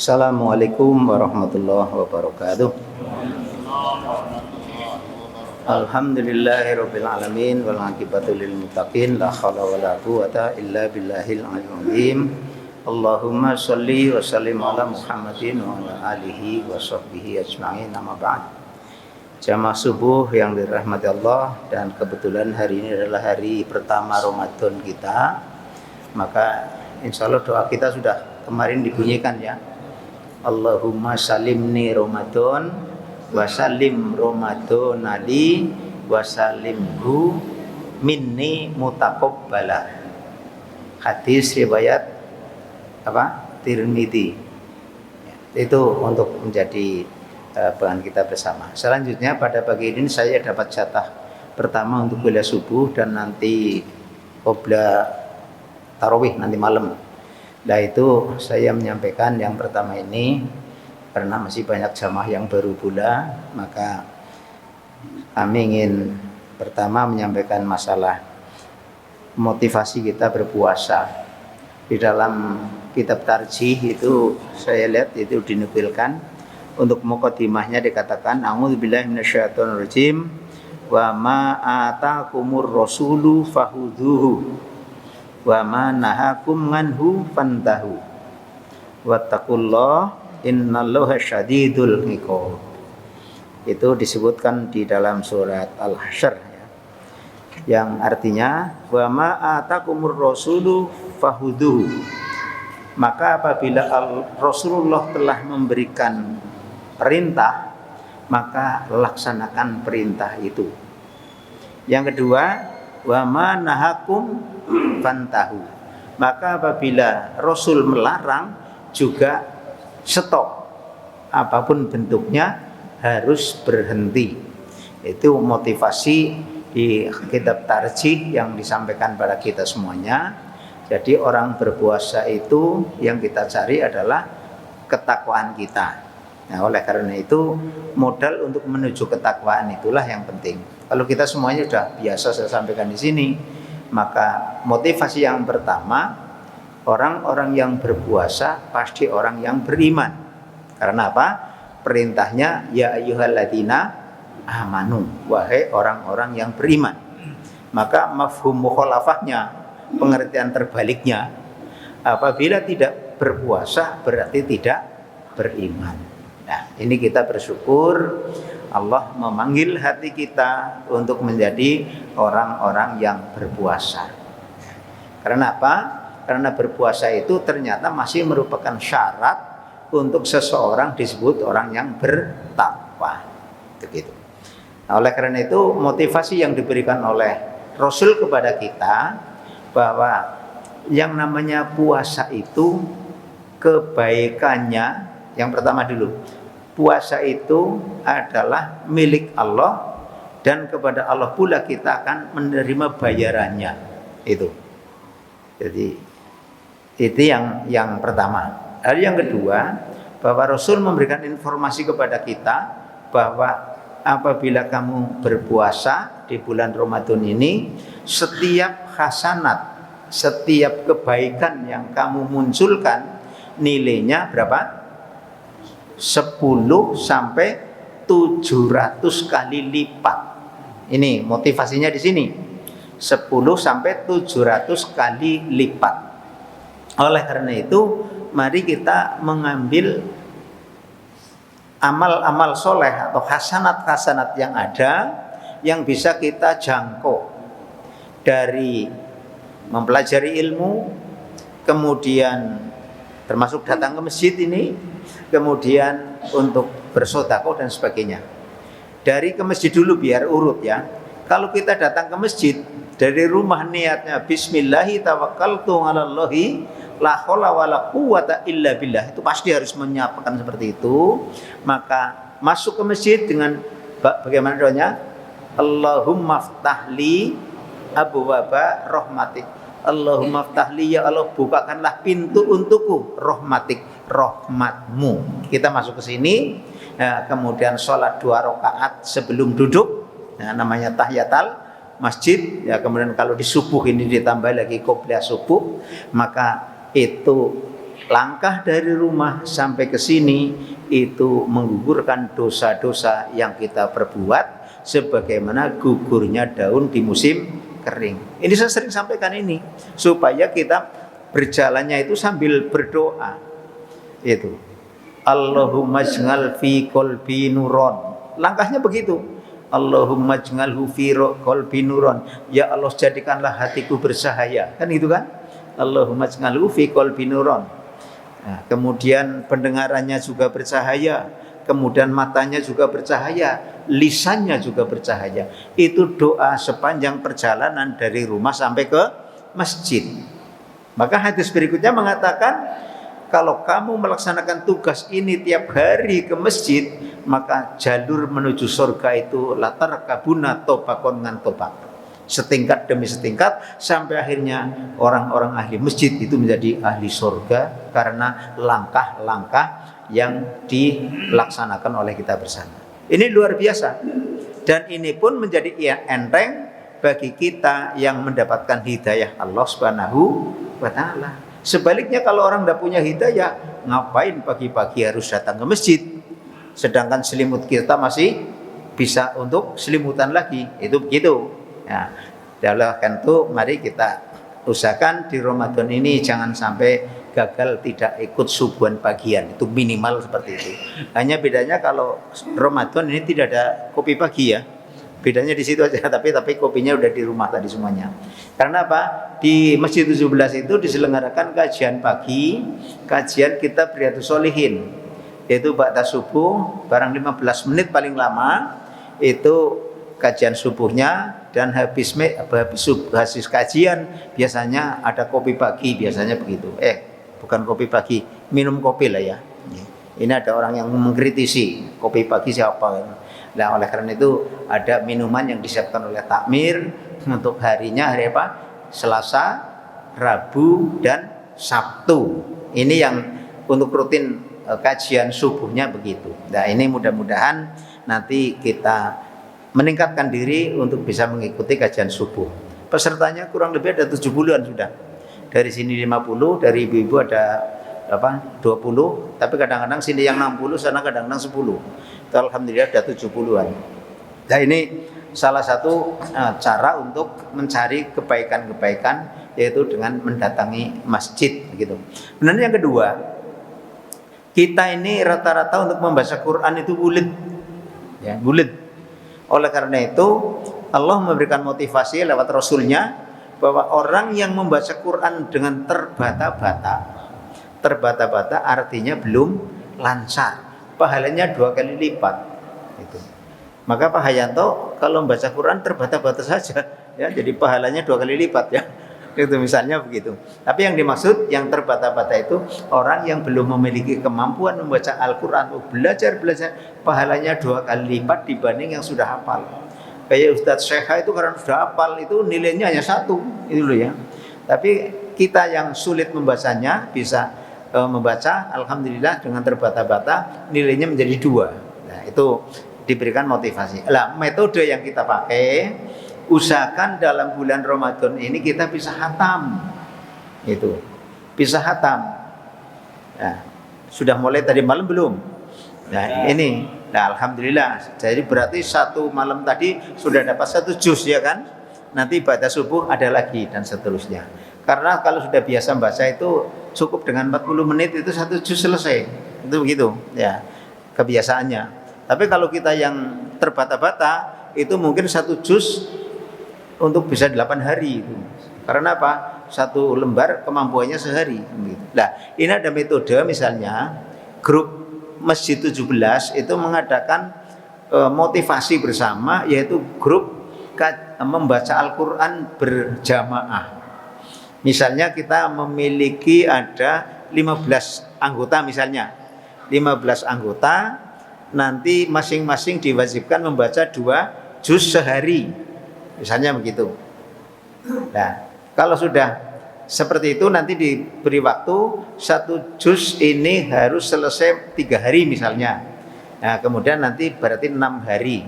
Assalamualaikum warahmatullahi wabarakatuh. Alhamdulillahirabbil alamin wal aqibatu lil muttaqin la haula wala quwata illa billahil aliyyil azim. Allahumma shalli wa sallim ala Muhammadin wa ala alihi wa sahbihi ajma'in, amma ba'd. Jamaah subuh yang dirahmati Allah, dan kebetulan hari ini adalah hari pertama Ramadan kita, maka insya Allah doa kita sudah kemarin dibunyikan ya. Allahumma salimni Ramadan wa salim Ramadan ali wa salimhu minni mutaqabbala. Hadis riwayat Tirmidzi. Itu untuk menjadi bahan kita bersama. Selanjutnya pada pagi ini saya dapat jatah pertama untuk kuliah subuh dan nanti qobla tarawih nanti malam. Nah itu saya menyampaikan yang pertama ini karena masih banyak jamaah yang baru pula, maka kami ingin pertama menyampaikan masalah motivasi kita berpuasa. Di dalam kitab Tarjih itu saya lihat itu dinukilkan. Untuk mukadimahnya dikatakan a'udzubillahi minasyaitonirrajim wa ma atakumur rasulu fahudhuhu wa ma nahakum anhu fantahu wattaqullah innallaha syadidul iqab. Itu disebutkan di dalam surat Al-Hasyr ya, yang artinya wa ma atakumur rasulu fahudhuhu, maka apabila Rasulullah telah memberikan perintah, maka laksanakan perintah itu. Yang kedua, wa ma nahakum fantahu, maka apabila Rasul melarang juga stop, apapun bentuknya harus berhenti. Itu motivasi di kitab Tarjih yang disampaikan pada kita semuanya. Jadi orang berpuasa itu yang kita cari adalah ketakwaan kita. Nah, oleh karena itu modal untuk menuju ketakwaan itulah yang penting. Kalau kita semuanya sudah biasa saya sampaikan di sini, maka motivasi yang pertama, orang-orang yang berpuasa pasti orang yang beriman. Karena apa? Perintahnya ya ayyuhalladzina amanu, wahai orang-orang yang beriman. Maka mafhum mukhalafahnya, pengertian terbaliknya, apabila tidak berpuasa berarti tidak beriman. Nah, ini kita bersyukur Allah memanggil hati kita untuk menjadi orang-orang yang berpuasa. Karena apa? Karena berpuasa itu ternyata masih merupakan syarat untuk seseorang disebut orang yang bertakwa. Begitu. Nah, oleh karena itu motivasi yang diberikan oleh Rasul kepada kita bahwa yang namanya puasa itu kebaikannya, yang pertama dulu, puasa itu adalah milik Allah dan kepada Allah pula kita akan menerima bayarannya. Itu. Jadi itu yang pertama. Lalu yang kedua, bahwa Rasul memberikan informasi kepada kita bahwa apabila kamu berpuasa di bulan Ramadan ini, setiap hasanat, setiap kebaikan yang kamu munculkan nilainya berapa? 10 sampai 700 kali lipat. Ini motivasinya di sini. 10 sampai 700 kali lipat. Oleh karena itu, mari kita mengambil amal-amal soleh atau hasanat-hasanat yang ada yang bisa kita jangkau dari mempelajari ilmu, kemudian termasuk datang ke masjid ini, kemudian untuk bersedekah dan sebagainya. Dari ke masjid dulu biar urut ya. Kalau kita datang ke masjid dari rumah niatnya bismillahi tawakkaltu 'alallahi la haula wala quwata illa billah, itu pasti harus menyampaikan seperti itu. Maka masuk ke masjid dengan bagaimana doanya? Allahumma ftahli abwaaba rahmatik. Allahumma ftahli, ya Allah bukakanlah pintu untukku rahmatik, rahmatmu. Kita masuk ke sini, nah, kemudian sholat 2 rakaat sebelum duduk, nah, namanya tahiyatul masjid ya. Kemudian kalau di subuh ini ditambah lagi qobliyah subuh, maka itu langkah dari rumah sampai ke sini itu menggugurkan dosa-dosa yang kita perbuat sebagaimana gugurnya daun di musim kering. Ini saya sering sampaikan ini supaya kita berjalannya itu sambil berdoa. Itu Allahumma ij'al fi qalbi nuron. Langkahnya begitu. Allahumma ij'alhu fi qalbi nuron. Ya Allah, jadikanlah hatiku bersahaya. Kan itu kan? Allahumma ij'alhu fi qalbi nuron. Nah, kemudian pendengarannya juga bercahaya, kemudian matanya juga bercahaya, lisannya juga bercahaya. Itu doa sepanjang perjalanan dari rumah sampai ke masjid. Maka hadis berikutnya mengatakan, kalau kamu melaksanakan tugas ini tiap hari ke masjid, maka jalur menuju surga itu latar kabuna tobakon ngan tobak, setingkat demi setingkat, sampai akhirnya orang-orang ahli masjid itu menjadi ahli surga karena langkah-langkah yang dilaksanakan oleh kita bersama. Ini luar biasa, dan ini pun menjadi enteng bagi kita yang mendapatkan hidayah Allah Subhanahu wa Ta'ala. Sebaliknya kalau orang tidak punya hidayah, ngapain pagi-pagi harus datang ke masjid, sedangkan selimut kita masih bisa untuk selimutan lagi. Itu begitu. Ya, kan itu mari kita usahakan di Ramadan ini jangan sampai gagal tidak ikut subuhan pagian, itu minimal seperti itu. Hanya bedanya kalau Ramadan ini tidak ada kopi pagi ya, bedanya di situ aja. Tapi kopinya udah di rumah tadi semuanya. Karena apa? Di Masjid 17 itu diselenggarakan kajian pagi, kajian kitab Riyadhus Shalihin, yaitu ba'da subuh barang 15 menit paling lama itu kajian subuhnya, dan habis kajian biasanya ada kopi pagi, biasanya begitu. Bukan kopi pagi, minum kopi lah ya. Ini ada orang yang mengkritisi kopi pagi siapa. Nah, oleh karena itu ada minuman yang disiapkan oleh takmir untuk harinya, hari apa? Selasa, Rabu, dan Sabtu. Ini yang untuk rutin kajian subuhnya begitu. Nah, ini mudah-mudahan nanti kita meningkatkan diri untuk bisa mengikuti kajian subuh. Pesertanya kurang lebih ada 70-an sudah. Dari sini 50, dari ibu-ibu ada 20, tapi kadang-kadang sini yang 60, sana kadang-kadang 10. Alhamdulillah ada 70-an. Nah, ini salah satu cara untuk mencari kebaikan-kebaikan, yaitu dengan mendatangi masjid gitu. Kemudian yang kedua, kita ini rata-rata untuk membaca Quran itu bulet. Ya, bulet. Oleh karena itu Allah memberikan motivasi lewat Rasulnya bahwa orang yang membaca Quran dengan terbata-bata artinya belum lancar, pahalanya 2 kali lipat. Itu. Maka Pak Hayanto kalau membaca Quran terbata-bata saja, ya, jadi pahalanya 2 kali lipat ya. Itu misalnya begitu. Tapi yang dimaksud yang terbata-bata itu orang yang belum memiliki kemampuan membaca Al-Quran, belajar pahalanya 2 kali lipat dibanding yang sudah hafal. Kayak Ustadz Syekha itu karena sudah hafal itu nilainya hanya 1, itu loh ya. Tapi kita yang sulit membacanya bisa membaca, alhamdulillah dengan terbata-bata nilainya menjadi 2. Nah, itu diberikan motivasi. Lah, metode yang kita pakai, usahakan dalam bulan Ramadan ini kita bisa khatam. Itu. Bisa khatam. Nah, sudah mulai tadi malam belum? Nah, ini. Nah, alhamdulillah. Jadi berarti satu malam tadi sudah dapat 1 juz ya kan? Nanti pada subuh ada lagi dan seterusnya. Karena kalau sudah biasa membaca itu cukup dengan 40 menit itu 1 juz selesai. Itu begitu, ya. Kebiasaannya. Tapi kalau kita yang terbata-bata itu mungkin 1 juz untuk bisa 8 hari itu. Karena apa? 1 lembar kemampuannya sehari. Nah, ini ada metode misalnya grup Masjid 17 itu mengadakan motivasi bersama, yaitu grup membaca Al-Quran berjamaah. Misalnya kita memiliki ada 15 anggota misalnya. 15 anggota nanti masing-masing diwajibkan membaca 2 juz sehari. Misalnya begitu. Nah, kalau sudah seperti itu nanti diberi waktu 1 juz ini harus selesai 3 hari misalnya. Nah, kemudian nanti berarti 6 hari.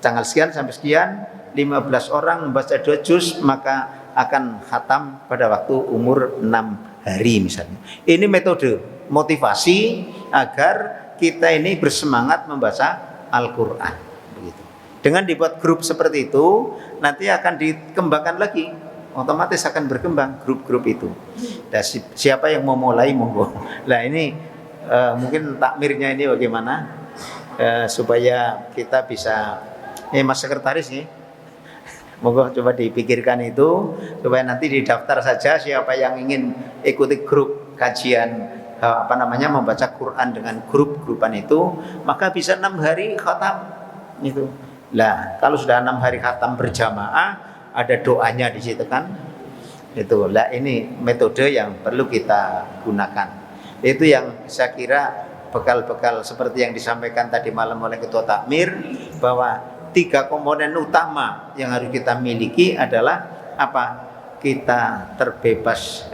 Tanggal sekian sampai sekian 15 orang membaca 2 juz maka akan khatam pada waktu umur 6 hari misalnya. Ini metode motivasi agar kita ini bersemangat membaca Al-Quran. Begitu. Dengan dibuat grup seperti itu, nanti akan dikembangkan lagi, otomatis akan berkembang grup-grup itu. Dan siapa yang mau mulai monggo. Nah ini mungkin takmirnya ini bagaimana supaya kita bisa, Mas Sekretaris nih, monggo coba dipikirkan itu supaya nanti didaftar saja siapa yang ingin ikuti grup kajian membaca Quran dengan grup-grupan itu, maka bisa 6 hari khatam itu. Lah kalau sudah 6 hari khatam berjamaah, ada doanya di situ kan. Itu lah, ini metode yang perlu kita gunakan. Itu yang saya kira bekal-bekal seperti yang disampaikan tadi malam oleh Ketua Takmir, bahwa 3 komponen utama yang harus kita miliki adalah apa? Kita terbebas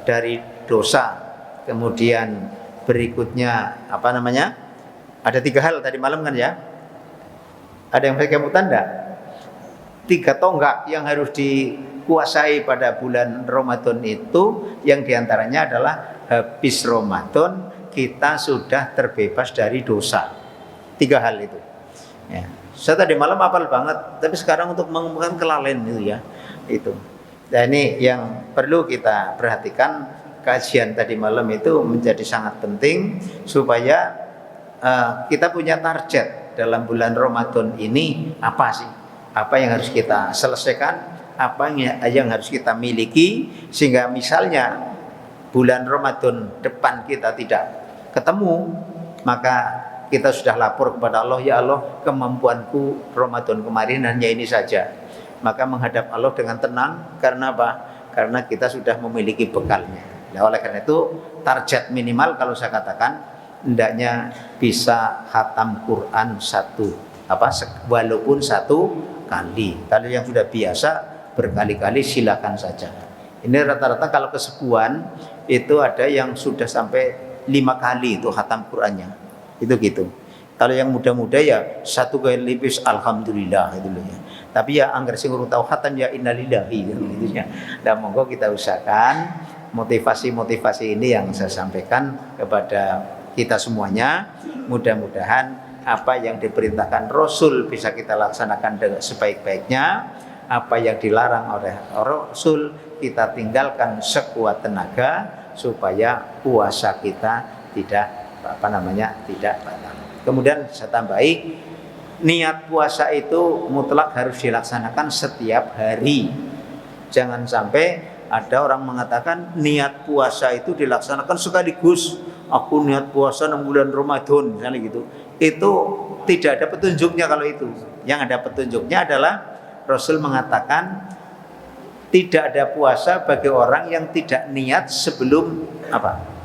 dari dosa. Kemudian berikutnya ada 3 hal tadi malam kan ya. Ada yang pakai tanda 3 tonggak yang harus dikuasai pada bulan Ramadan itu, yang diantaranya adalah habis Ramadan kita sudah terbebas dari dosa. 3 hal itu ya. Saya tadi malam hafal banget, tapi sekarang untuk mengumumkan kelalen itu ya. Itu. Dan ini yang perlu kita perhatikan. Kajian tadi malam itu menjadi sangat penting supaya kita punya target dalam bulan Ramadan ini apa sih? Apa yang harus kita selesaikan? Apa yang harus kita miliki sehingga misalnya bulan Ramadan depan kita tidak ketemu, maka kita sudah lapor kepada Allah, ya Allah, kemampuanku Ramadan kemarin hanya ini saja. Maka menghadap Allah dengan tenang. Karena apa? Karena kita sudah memiliki bekalnya. Nah, oleh karena itu target minimal kalau saya katakan hendaknya bisa khatam Quran walaupun 1 kali. Kalau yang sudah biasa berkali-kali silakan saja. Ini rata-rata kalau kesepuan itu ada yang sudah sampai 5 kali itu khatam Qurannya. Itu gitu. Kalau yang muda-muda ya 1 kali bis alhamdulillah itu loh ya. Tapi ya anggar sing urung tau khatam ya innalillahi gitu ya. Dan monggo kita usahakan motivasi-motivasi ini yang saya sampaikan kepada kita semuanya. Mudah-mudahan apa yang diperintahkan Rasul bisa kita laksanakan dengan sebaik-baiknya. Apa yang dilarang oleh Rasul kita tinggalkan sekuat tenaga supaya puasa kita tidak batal. Kemudian saya tambahi, niat puasa itu mutlak harus dilaksanakan setiap hari. Jangan sampai ada orang mengatakan niat puasa itu dilaksanakan sekaligus. Aku niat puasa 6 bulan Ramadan misalnya gitu. Itu tidak ada petunjuknya kalau itu. Yang ada petunjuknya adalah Rasul mengatakan tidak ada puasa bagi orang yang tidak niat sebelum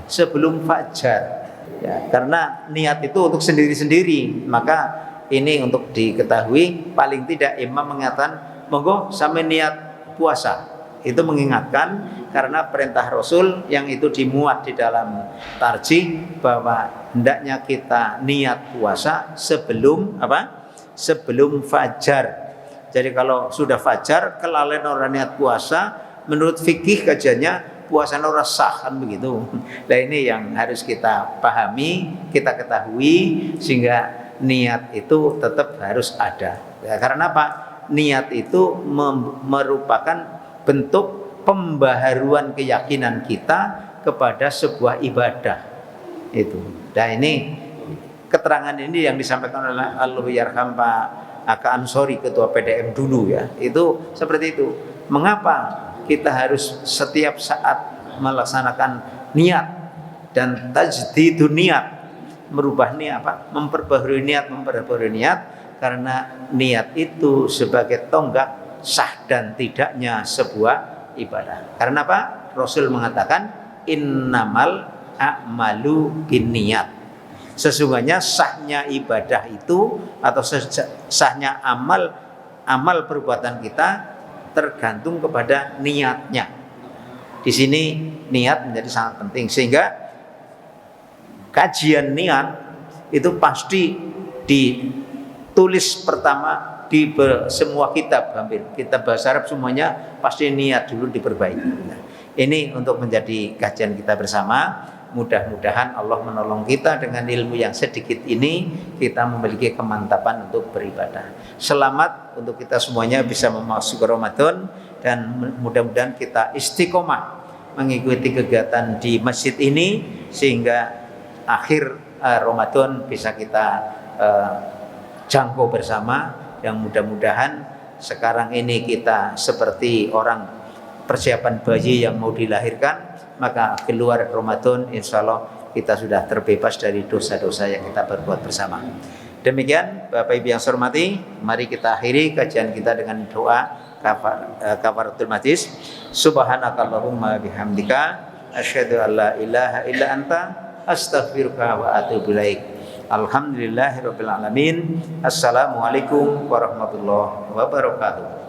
Sebelum fajar. Ya, karena niat itu untuk sendiri-sendiri. Maka ini untuk diketahui, paling tidak imam mengatakan monggo sampai niat puasa. Itu mengingatkan karena perintah Rasul yang itu dimuat di dalam tarjih bahwa hendaknya kita niat puasa sebelum sebelum fajar. Jadi kalau sudah fajar kelalen orang niat puasa, menurut fikih kajiannya puasa ora sah kan begitu. Nah ini yang harus kita pahami, kita ketahui sehingga niat itu tetap harus ada. Ya, karena apa? Niat itu merupakan bentuk pembaharuan keyakinan kita kepada sebuah ibadah itu. Dan ini keterangan ini yang disampaikan oleh Allahyarham Pak Aka Ansori, ketua PDM dulu ya. Itu seperti itu. Mengapa kita harus setiap saat melaksanakan niat dan tajdidun niat, merubah niat memperbaharui niat, karena niat itu sebagai tonggak sah dan tidaknya sebuah ibadah. Karena apa? Rasul mengatakan innamal a'malu binniyat. Sesungguhnya sahnya ibadah itu atau sahnya amal perbuatan kita tergantung kepada niatnya. Di sini niat menjadi sangat penting, sehingga kajian niat itu pasti ditulis pertama di semua kitab, hampir kitab bahasa Arab semuanya pasti niat dulu diperbaiki. Nah, Ini untuk menjadi kajian kita bersama. Mudah-mudahan Allah menolong kita dengan ilmu yang sedikit ini, kita memiliki kemantapan untuk beribadah. Selamat untuk kita semuanya bisa memasuki Ramadan, dan mudah-mudahan kita istiqomah mengikuti kegiatan di masjid ini sehingga akhir Ramadan bisa kita jangkau bersama. Yang mudah-mudahan sekarang ini kita seperti orang persiapan bayi yang mau dilahirkan, maka keluar Ramadan insya Allah kita sudah terbebas dari dosa-dosa yang kita berbuat bersama. Demikian Bapak Ibu yang saya hormati, mari kita akhiri kajian kita dengan doa kafaratul majlis. Subhanakallahumma bihamdika asyhadu an la ilaha illa anta astaghfiruka wa atubu ilaik. Alhamdulillahirabbil alamin. Assalamualaikum warahmatullahi wabarakatuh.